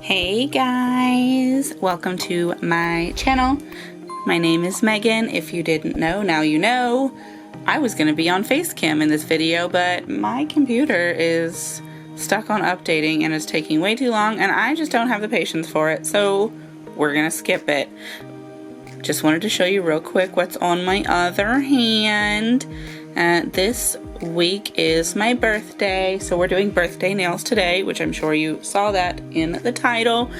Hey guys, welcome to my channel. My name is Megan. If you didn't know, now you know. I was gonna be on Facecam in this video, but my computer is stuck on updating and it's taking way too long and I just don't have the patience for it, so we're gonna skip it. Just wanted to show you real quick what's on my other hand. This week is my birthday, so we're doing birthday nails today, which I'm sure you saw that in the title.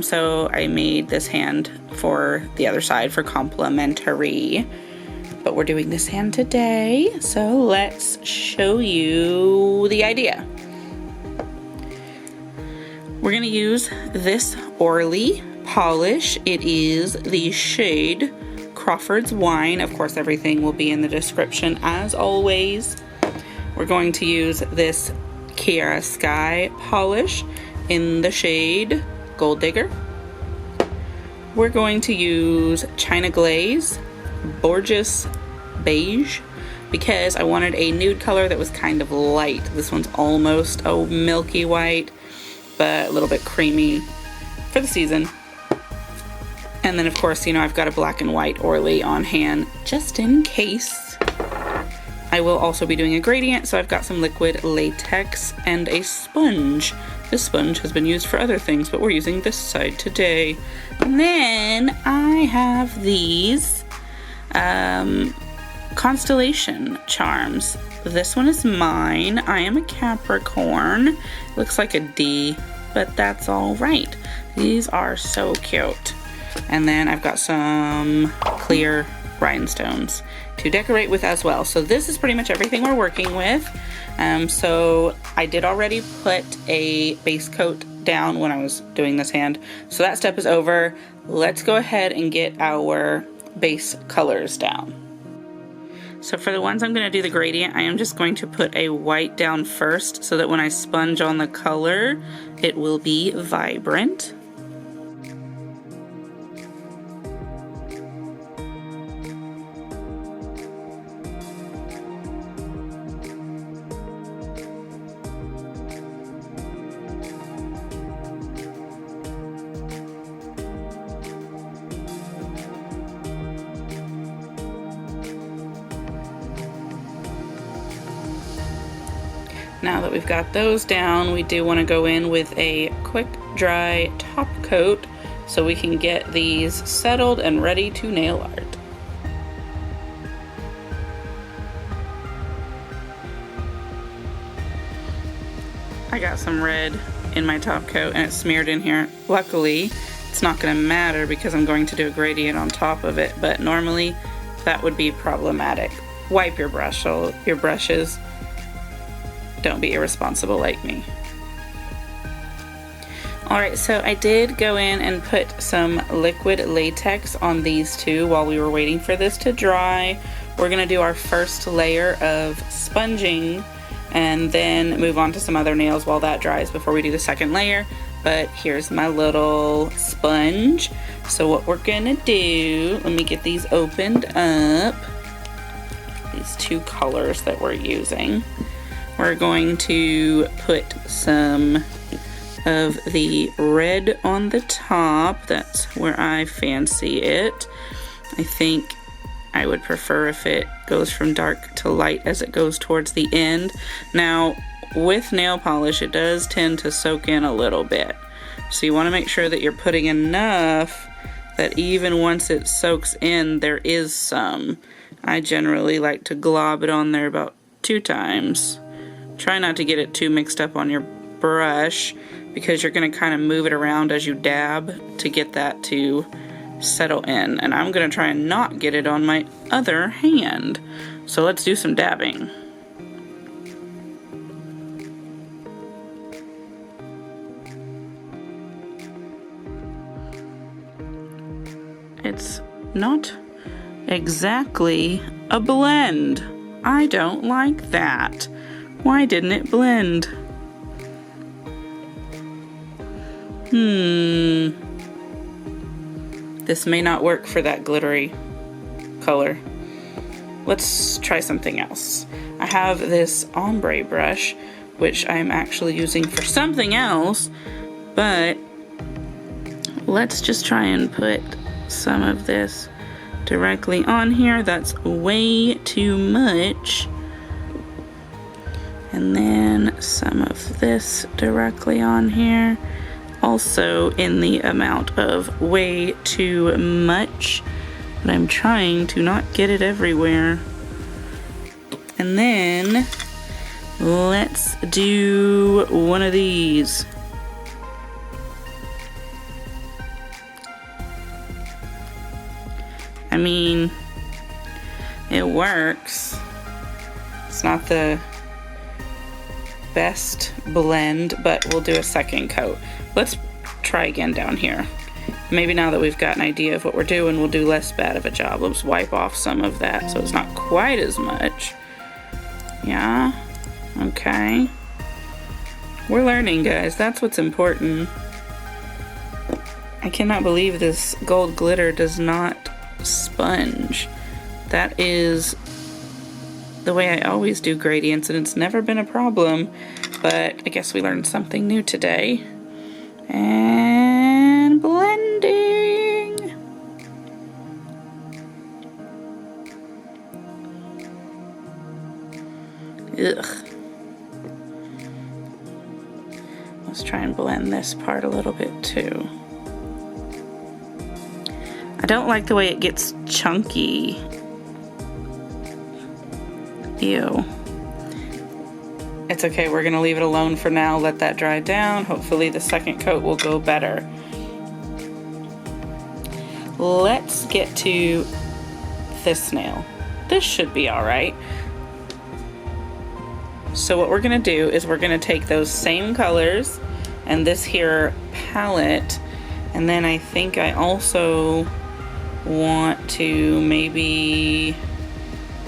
So I made this hand for the other side for complimentary, but we're doing this hand today, so let's show you the idea. We're gonna use this Orly polish. It is the shade Crawfords Wine. Of course, everything will be in the description as always. We're going to use this Kiara Sky polish in the shade Gold Digger. We're going to use China Glaze Beourgeois Beige because I wanted a nude color that was kind of light. This one's almost a milky white, but a little bit creamy for the season. And then of course, you know, I've got a black and white Orly on hand just in case. I will also be doing a gradient, so I've got some liquid latex and a sponge. This sponge has been used for other things, but we're using this side today. And then I have these constellation charms. This one is mine. I am a Capricorn. Looks like a D, but that's all right. These are so cute. And then I've got some clear rhinestones to decorate with as well. So this is pretty much everything we're working with. So I did already put a base coat down when I was doing this hand. So that step is over. Let's go ahead and get our base colors down. So for the ones I'm going to do the gradient, I am just going to put a white down first so that when I sponge on the color, it will be vibrant. Now that we've got those down, we do want to go in with a quick dry top coat so we can get these settled and ready to nail art. I got some red in my top coat and it's smeared in here. Luckily, it's not going to matter because I'm going to do a gradient on top of it, but normally that would be problematic. Wipe your brushes. Don't be irresponsible like me. Alright, so I did go in and put some liquid latex on these two while we were waiting for this to dry. We're going to do our first layer of sponging and then move on to some other nails while that dries before we do the second layer. But here's my little sponge. So what we're going to do, let me get these opened up. These two colors that we're using. We're going to put some of the red on the top. That's where I fancy it. I think I would prefer if it goes from dark to light as it goes towards the end. Now, with nail polish, it does tend to soak in a little bit. So you want to make sure that you're putting enough that even once it soaks in, there is some. I generally like to glob it on there about 2 times. Try not to get it too mixed up on your brush because you're going to kind of move it around as you dab to get that to settle in. And I'm going to try and not get it on my other hand. So let's do some dabbing. It's not exactly a blend. I don't like that. Why didn't it blend? This may not work for that glittery color. Let's try something else. I have this ombre brush, which I'm actually using for something else, but let's just try and put some of this directly on here. That's way too much. And then some of this directly on here. Also in the amount of way too much, but I'm trying to not get it everywhere. And then let's do one of these. I mean, it works. It's not the best blend, but we'll do a second coat. Let's try again down here. Maybe now that we've got an idea of what we're doing, we'll do less bad of a job. Let's wipe off some of that so it's not quite as much. Yeah, okay. We're learning, guys. That's what's important. I cannot believe this gold glitter does not sponge. That is the way I always do gradients, and it's never been a problem, but I guess we learned something new today. And blending. Ugh. Let's try and blend this part a little bit too. I don't like the way it gets chunky. Ew. It's okay, we're gonna leave it alone for now, let that dry down. Hopefully the second coat will go better. Let's get to this nail. This should be all right. So what we're gonna do is we're gonna take those same colors and this here palette, and then I think I also want to maybe,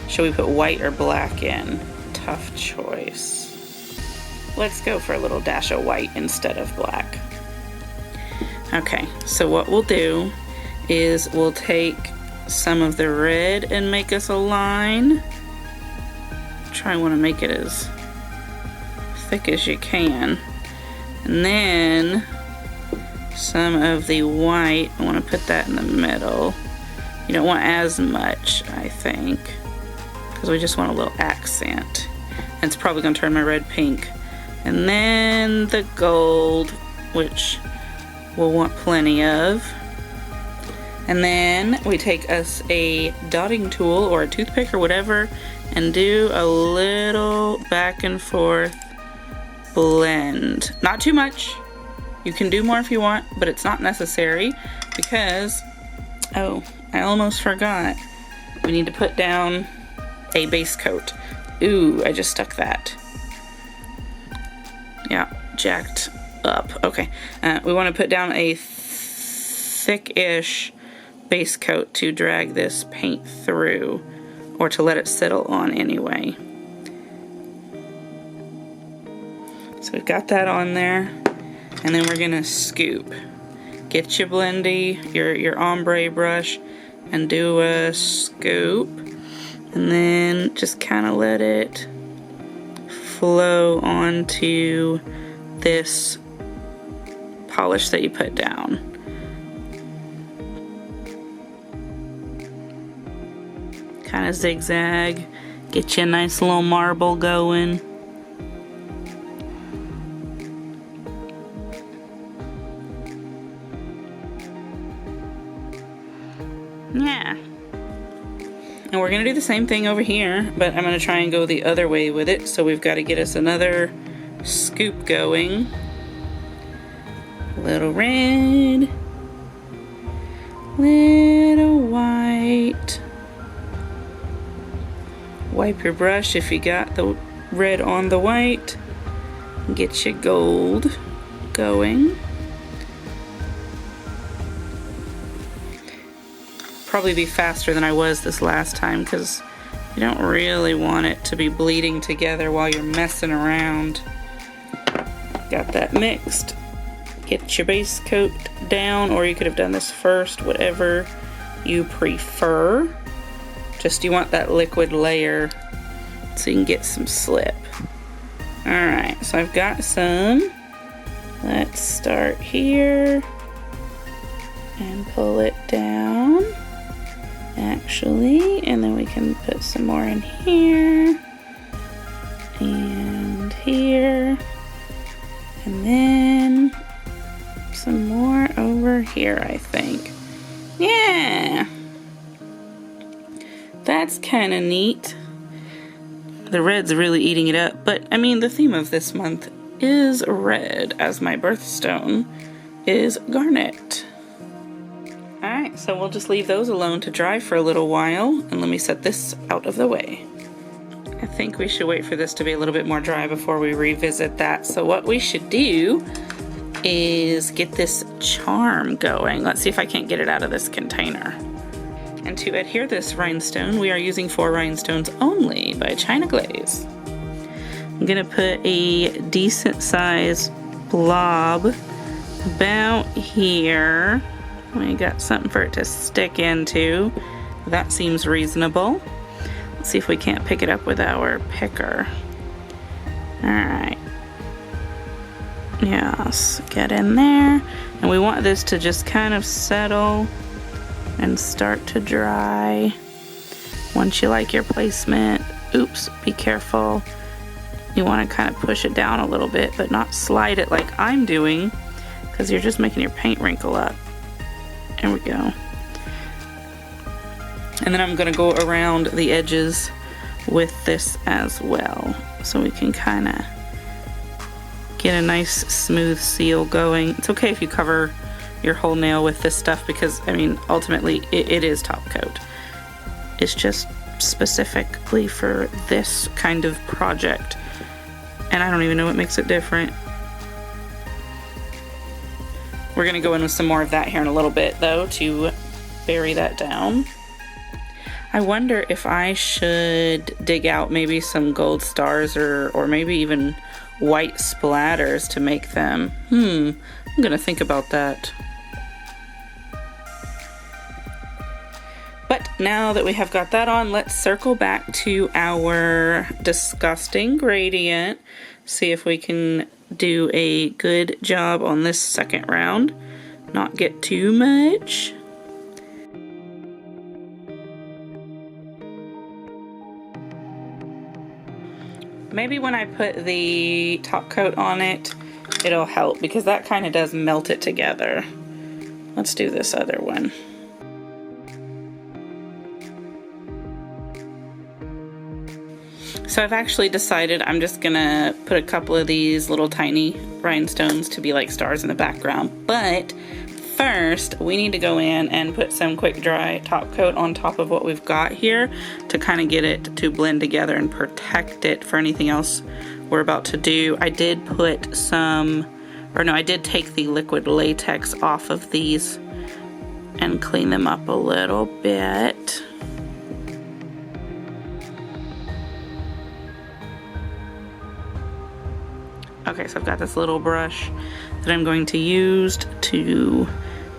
should we put white or black in? Tough choice. Let's go for a little dash of white instead of black. Okay, so what we'll do is we'll take some of the red and make us a line. Try and want to make it as thick as you can. And then some of the white, I want to put that in the middle. You don't want as much, I think, because we just want a little accent. And it's probably going to turn my red pink. And then the gold, which we'll want plenty of. And then we take us a dotting tool or a toothpick or whatever and do a little back and forth blend. Not too much. You can do more if you want, but it's not necessary because, oh, I almost forgot. We need to put down a base coat. Ooh, I just stuck that. Yeah, jacked up. Okay, we want to put down a thick-ish base coat to drag this paint through, or to let it settle on anyway. So we've got that on there, and then we're gonna scoop. Get your blendy, your ombre brush, and do a scoop, and then just kind of let it flow onto this polish that you put down. Kind of zigzag, get you a nice little marble going. Yeah. And we're gonna do the same thing over here, but I'm gonna try and go the other way with it. So we've got to get us another scoop going. Little red, little white. Wipe your brush if you got the red on the white. Get your gold going. Probably be faster than I was this last time because you don't really want it to be bleeding together while you're messing around. Got that mixed. Get your base coat down, or you could have done this first, whatever you prefer. Just you want that liquid layer so you can get some slip. Alright, so I've got some. Let's start here. pull it down, actually, and then we can put some more in here and here, and then some more over here, I think. Yeah, that's kind of neat. The red's really eating it up, but I mean, the theme of this month is red, as my birthstone is garnet. Alright, so we'll just leave those alone to dry for a little while, and let me set this out of the way. I think we should wait for this to be a little bit more dry before we revisit that. So what we should do is get this charm going. Let's see if I can't get it out of this container. And to adhere this rhinestone, we are using 4 rhinestones only by China Glaze. I'm gonna put a decent size blob about here. We got something for it to stick into. That seems reasonable. Let's see if we can't pick it up with our picker. All right. Yes, get in there. And we want this to just kind of settle and start to dry. Once you like your placement, oops, be careful. You want to kind of push it down a little bit, but not slide it like I'm doing, because you're just making your paint wrinkle up. There we go. And then I'm going to go around the edges with this as well, so we can kind of get a nice smooth seal going. It's okay if you cover your whole nail with this stuff, because I mean, ultimately it is top coat. It's just specifically for this kind of project, and I don't even know what makes it different. We're gonna go in with some more of that here in a little bit though, to bury that down. I wonder if I should dig out maybe some gold stars or maybe even white splatters to make them. I'm gonna think about that. But now that we have got that on, let's circle back to our disgusting gradient. See if we can do a good job on this second round. Not get too much. Maybe when I put the top coat on it, it'll help, because that kind of does melt it together. Let's do this other one. So I've actually decided I'm just gonna put a couple of these little tiny rhinestones to be like stars in the background. But first, we need to go in and put some quick dry top coat on top of what we've got here to kind of get it to blend together and protect it for anything else we're about to do. I did put some, or no, I did take the liquid latex off of these and clean them up a little bit. Okay, so I've got this little brush that I'm going to use to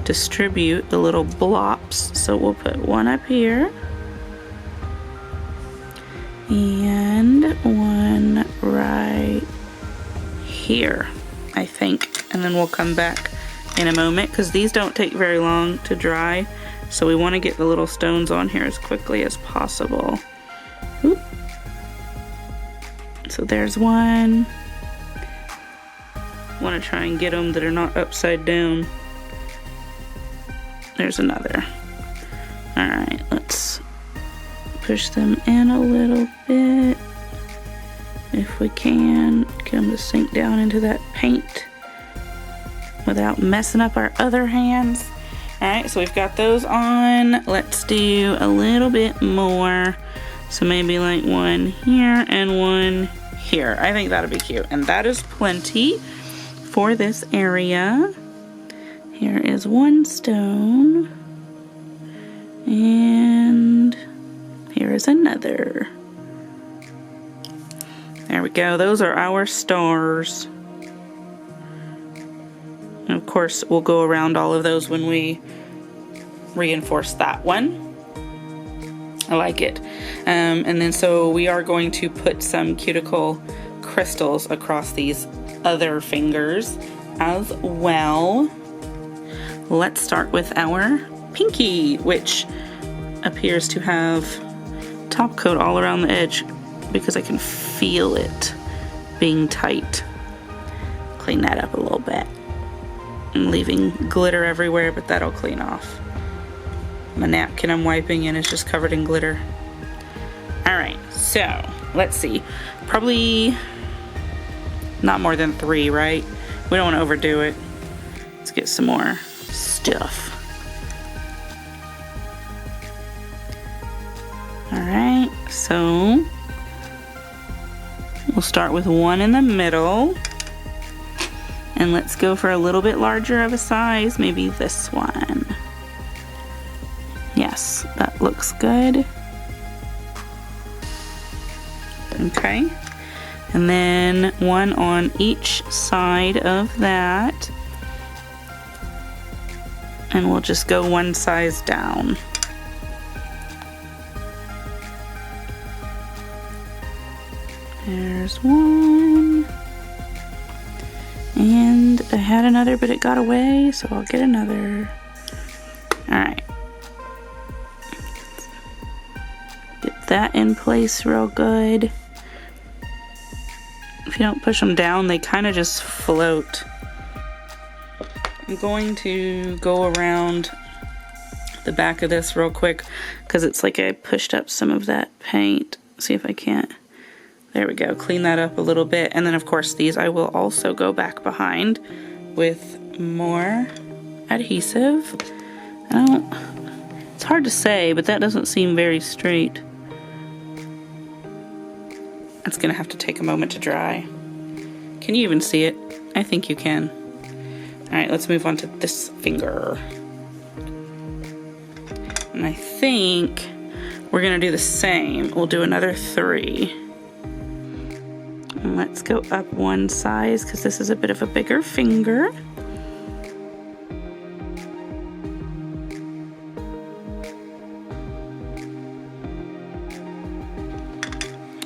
distribute the little blops. So we'll put one up here and one right here, I think. And then we'll come back in a moment, because these don't take very long to dry. So we want to get the little stones on here as quickly as possible. Oop. So there's one. Want to try and get them that are not upside down. There's another. Alright, let's push them in a little bit if we can. Get them to sink down into that paint without messing up our other hands. Alright, so we've got those on. Let's do a little bit more. So maybe like one here and one here. I think that'll be cute. And that is plenty for this area. Here is one stone, and here is another. There we go. Those are our stars. And of course, we'll go around all of those when we reinforce that one. I like it. And then so we are going to put some cuticle crystals across these other fingers as well. let's start with our pinky, which appears to have top coat all around the edge because I can feel it being tight. Clean that up a little bit. I'm leaving glitter everywhere, but that'll clean off. My napkin I'm wiping in is just covered in glitter. Alright, so let's see. Probably not more than 3, right? We don't want to overdo it. Let's get some more stuff. Alright, so we'll start with 1 in the middle. And let's go for a little bit larger of a size, maybe this one. Yes, that looks good. Okay. And then 1 on each side of that. And we'll just go 1 size down. There's 1. And I had another, but it got away, so I'll get another. Alright. Get that in place real good. If you don't push them down, they kind of just float. I'm going to go around the back of this real quick because it's like I pushed up some of that paint. See if I can't. There we go. Clean that up a little bit. And then of course these I will also go back behind with more adhesive. It's hard to say, but that doesn't seem very straight. It's gonna have to take a moment to dry. Can you even see it? I think you can. Alright, let's move on to this finger. And I think we're gonna do the same. We'll do another 3. And let's go up 1 size because this is a bit of a bigger finger.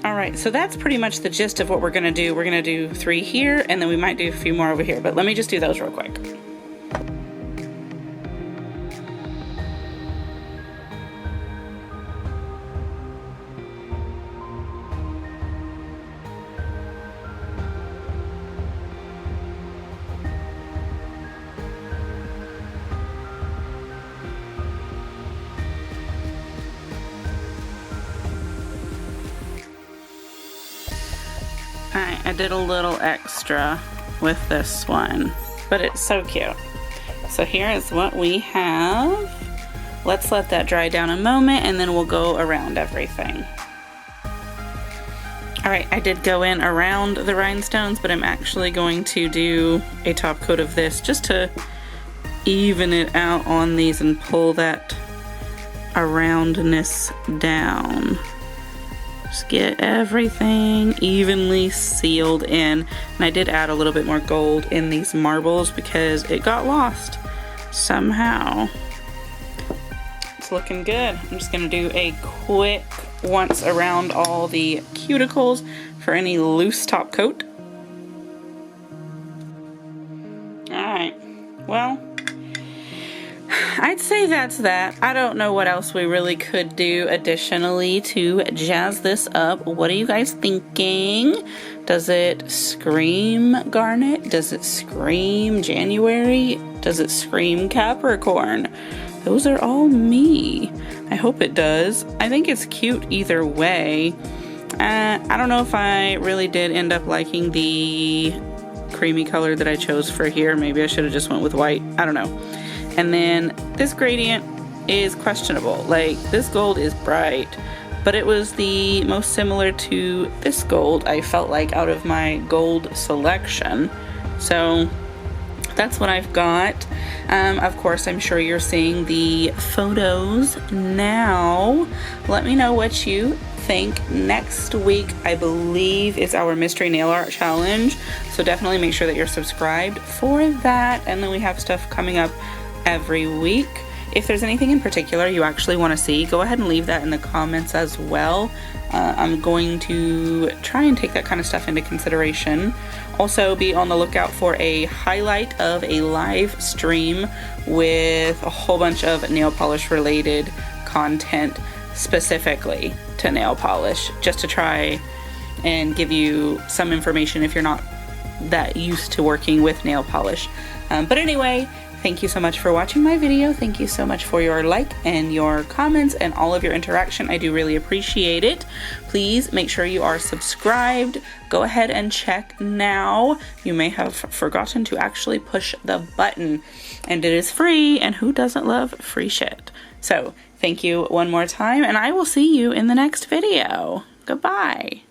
Alright, so that's pretty much the gist of what we're going to do. We're going to do 3 here, and then we might do a few more over here, but let me just do those real quick. Alright, I did a little extra with this one, but it's so cute. So here is what we have. Let's let that dry down a moment and then we'll go around everything. Alright, I did go in around the rhinestones, but I'm actually going to do a top coat of this just to even it out on these and pull that aroundness down. Just get everything evenly sealed in. And I did add a little bit more gold in these marbles because it got lost somehow. It's looking good. I'm just gonna do a quick once around all the cuticles for any loose top coat. Alright, well, I'd say that's that. I don't know what else we really could do additionally to jazz this up. What are you guys thinking? Does it scream garnet? Does it scream January? Does it scream Capricorn? Those are all me. I hope it does. I think it's cute either way. I don't know if I really did end up liking the creamy color that I chose for here. Maybe I should have just went with white. I don't know. And then this gradient is questionable. Like, this gold is bright, but it was the most similar to this gold I felt like out of my gold selection. So that's what I've got. Of course, I'm sure you're seeing the photos now. Let me know what you think. Next week, I believe, is our mystery nail art challenge. So definitely make sure that you're subscribed for that. And then we have stuff coming up every week. If there's anything in particular you actually want to see, go ahead and leave that in the comments as well. I'm going to try and take that kind of stuff into consideration. Also, be on the lookout for a highlight of a live stream with a whole bunch of nail polish related content specifically to nail polish, just to try and give you some information if you're not that used to working with nail polish. But anyway, thank you so much for watching my video. Thank you so much for your like and your comments and all of your interaction. I do really appreciate it. Please make sure you are subscribed. Go ahead and check now. You may have forgotten to actually push the button, and it is free, and who doesn't love free shit? So thank you one more time, and I will see you in the next video. Goodbye.